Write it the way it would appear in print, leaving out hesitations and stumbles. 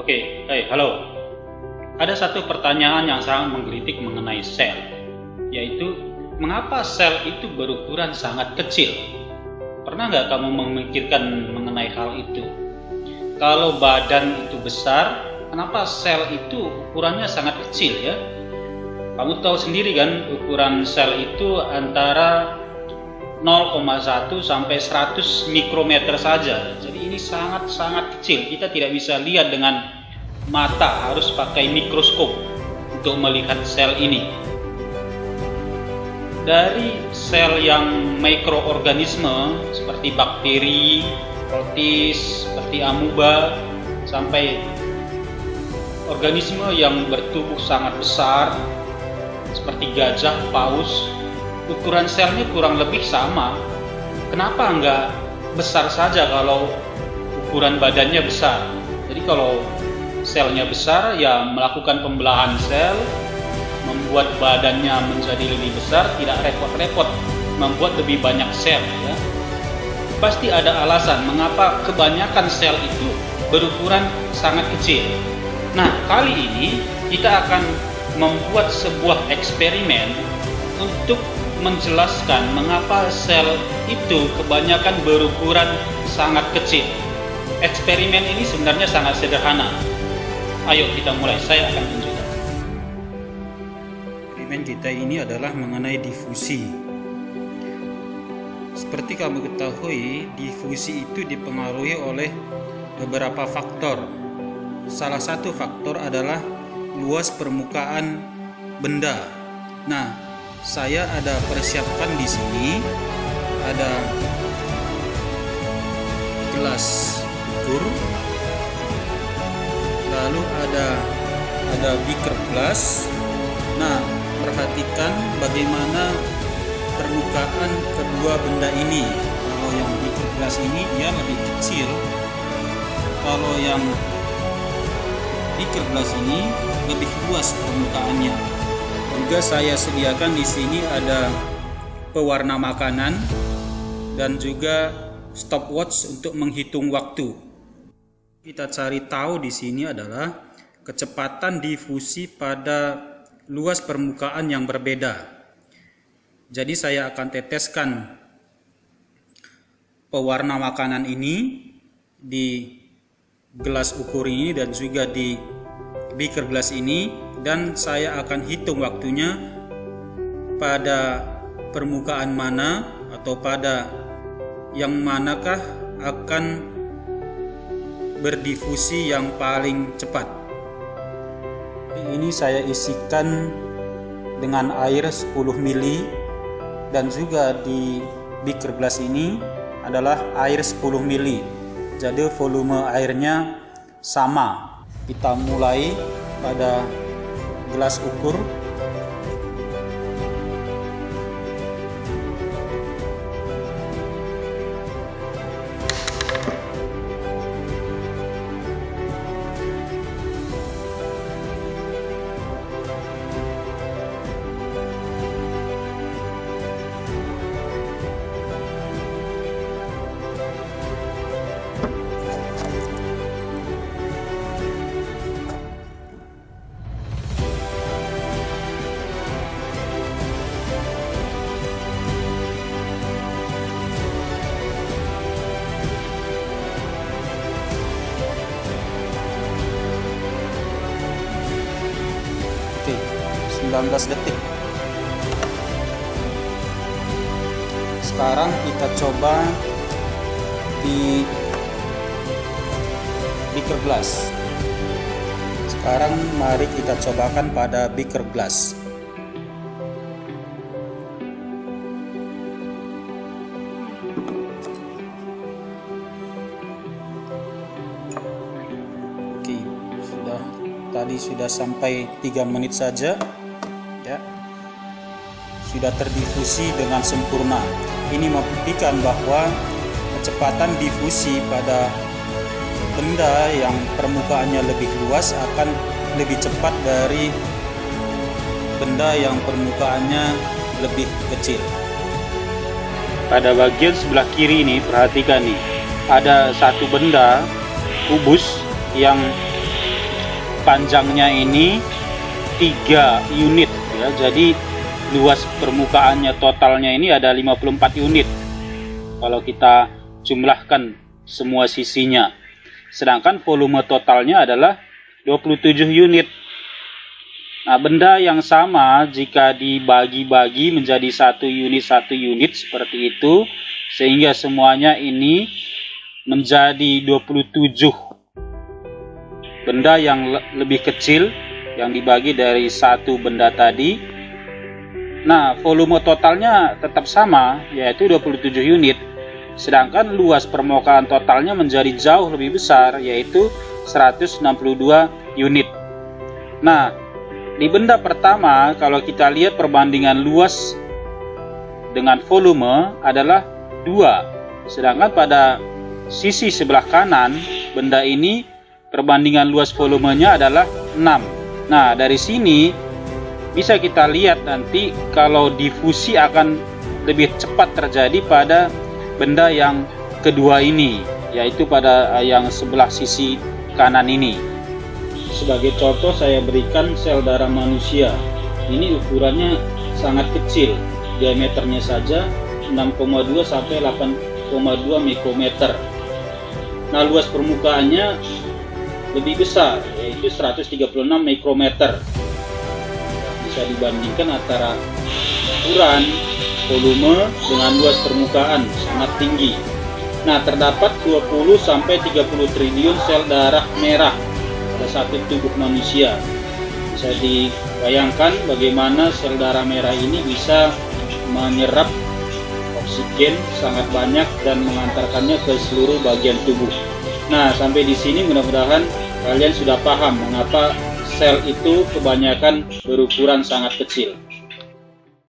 Oke, halo. Ada satu pertanyaan yang sangat menggelitik mengenai sel, yaitu mengapa sel itu berukuran sangat kecil? Pernah nggak kamu memikirkan mengenai hal itu? Kalau badan itu besar, kenapa sel itu ukurannya sangat kecil ya? Kamu tahu sendiri kan, ukuran sel itu antara 0,1 sampai 100 mikrometer saja. Jadi ini sangat-sangat kecil. Kita tidak bisa lihat dengan mata, harus pakai mikroskop untuk melihat sel ini. Dari sel yang mikroorganisme seperti bakteri, protis, seperti amuba, sampai organisme yang bertubuh sangat besar seperti gajah, paus, ukuran selnya kurang lebih sama. Kenapa enggak besar saja kalau ukuran badannya besar? Jadi kalau selnya besar, ya melakukan pembelahan sel, membuat badannya menjadi lebih besar, tidak repot-repot membuat lebih banyak sel ya. Pasti ada alasan mengapa kebanyakan sel itu berukuran sangat kecil. Nah, kali ini kita akan membuat sebuah eksperimen untuk menjelaskan mengapa sel itu kebanyakan berukuran sangat kecil. Eksperimen ini sebenarnya sangat sederhana. Ayo kita mulai, saya akan tunjukkan. Eksperimen kita ini adalah mengenai difusi. Seperti kamu ketahui, difusi itu dipengaruhi oleh beberapa faktor. Salah satu faktor adalah luas permukaan benda. Nah, saya ada persiapkan di sini, ada gelas ukur, lalu ada beaker glass. Nah, perhatikan bagaimana permukaan kedua benda ini. Kalau yang beaker glass ini dia lebih kecil, kalau yang beaker glass ini lebih luas permukaannya. Juga saya sediakan di sini ada pewarna makanan dan juga stopwatch untuk menghitung waktu. Kita cari tahu di sini adalah kecepatan difusi pada luas permukaan yang berbeda. Jadi saya akan teteskan pewarna makanan ini di gelas ukur ini dan juga di beaker glass ini, dan saya akan hitung waktunya pada permukaan mana atau pada yang manakah akan berdifusi yang paling cepat. Ini saya isikan dengan air 10 ml dan juga di beaker glass ini adalah air 10 ml. Jadi volume airnya sama. Kita mulai pada gelas ukur. Oke, 19 detik. Sekarang kita coba di beaker glass. Sekarang mari kita cobakan pada beaker glass. Oke, tadi sudah sampai 3 menit saja ya, sudah terdifusi dengan sempurna. Ini membuktikan bahwa kecepatan difusi pada benda yang permukaannya lebih luas akan lebih cepat dari benda yang permukaannya lebih kecil. Pada bagian sebelah kiri ini, perhatikan nih, ada satu benda kubus yang panjangnya ini 3 unit ya. Jadi luas permukaannya totalnya ini ada 54 unit kalau kita jumlahkan semua sisinya. Sedangkan volume totalnya adalah 27 unit. Nah, benda yang sama jika dibagi-bagi menjadi satu unit seperti itu, sehingga semuanya ini menjadi 27 benda yang lebih kecil yang dibagi dari satu benda tadi. Nah, volume totalnya tetap sama, yaitu 27 unit. Sedangkan luas permukaan totalnya menjadi jauh lebih besar, yaitu 162 unit. Nah, di benda pertama, kalau kita lihat perbandingan luas dengan volume adalah 2. Sedangkan pada sisi sebelah kanan, benda ini perbandingan luas volumenya adalah 6. Nah, dari sini bisa kita lihat nanti kalau difusi akan lebih cepat terjadi pada benda yang kedua ini, yaitu pada yang sebelah sisi kanan ini. Sebagai contoh saya berikan sel darah manusia. Ini ukurannya sangat kecil, diameternya saja 6,2 sampai 8,2 mikrometer. Nah, luas permukaannya lebih besar, yaitu 136 mikrometer. Bisa dibandingkan antara ukuran, volume dengan luas permukaan sangat tinggi. Nah, terdapat 20 sampai 30 triliun sel darah merah pada satu tubuh manusia. Bisa dibayangkan bagaimana sel darah merah ini bisa menyerap oksigen sangat banyak dan mengantarkannya ke seluruh bagian tubuh. Nah, sampai di sini mudah-mudahan kalian sudah paham mengapa sel itu kebanyakan berukuran sangat kecil.